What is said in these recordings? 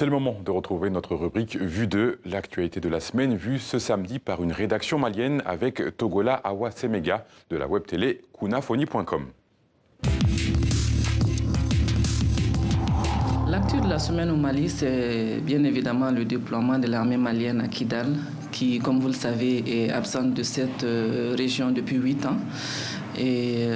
C'est le moment de retrouver notre rubrique Vue de l'actualité de la semaine, vue ce samedi par une rédaction malienne avec Togola Awa Semega de la web télé kunafoni.com. L'actu de la semaine au Mali, c'est bien évidemment le déploiement de l'armée malienne à Kidal, qui, comme vous le savez, est absente de cette région depuis 8 ans. Et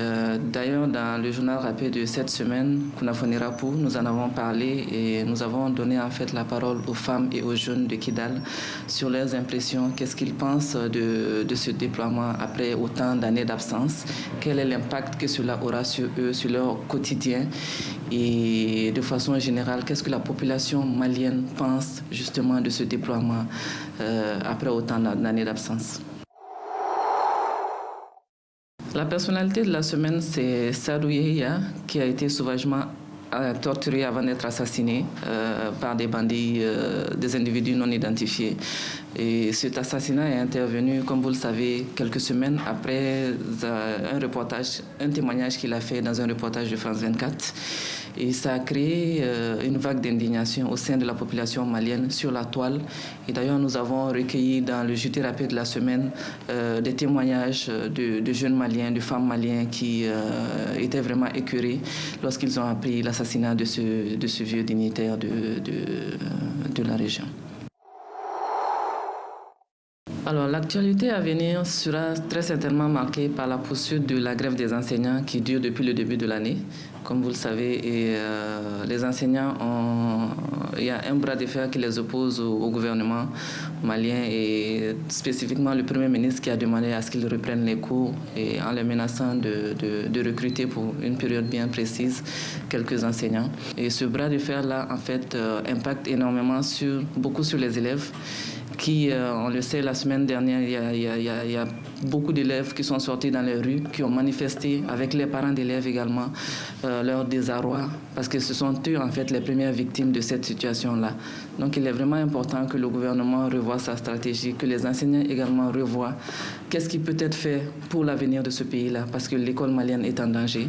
d'ailleurs, dans le journal rapide de cette semaine, Kunafoni Rapou, nous en avons parlé et nous avons donné en fait la parole aux femmes et aux jeunes de Kidal sur leurs impressions, qu'est-ce qu'ils pensent de ce déploiement après autant d'années d'absence, quel est l'impact que cela aura sur eux, sur leur quotidien et de façon générale, qu'est-ce que la population malienne pense justement de ce déploiement après autant d'années d'absence. La personnalité de la semaine, c'est Sadou Yehia, qui a été sauvagement torturé avant d'être assassiné par des bandits, des individus non identifiés. Et cet assassinat est intervenu, comme vous le savez, quelques semaines après un témoignage qu'il a fait dans un reportage de France 24. Et ça a créé une vague d'indignation au sein de la population malienne sur la toile. Et d'ailleurs, nous avons recueilli dans le JT rapide de la semaine des témoignages de jeunes Maliens, de femmes maliennes qui étaient vraiment écœurés lorsqu'ils ont appris l'assassinat de ce vieux dignitaire de la région. Alors, l'actualité à venir sera très certainement marquée par la poursuite de la grève des enseignants qui dure depuis le début de l'année. Comme vous le savez, les enseignants il y a un bras de fer qui les oppose au gouvernement malien et spécifiquement le Premier ministre qui a demandé à ce qu'ils reprennent les cours et en les menaçant de recruter pour une période bien précise quelques enseignants. Et ce bras de fer-là, en fait, impacte énormément beaucoup sur les élèves qui, on le sait, la semaine dernière, il y a beaucoup d'élèves qui sont sortis dans les rues, qui ont manifesté avec les parents d'élèves également leur désarroi, parce que ce sont eux, en fait, les premières victimes de cette situation-là. Donc, il est vraiment important que le gouvernement revoie sa stratégie, que les enseignants également revoient qu'est-ce qui peut être fait pour l'avenir de ce pays-là, parce que l'école malienne est en danger.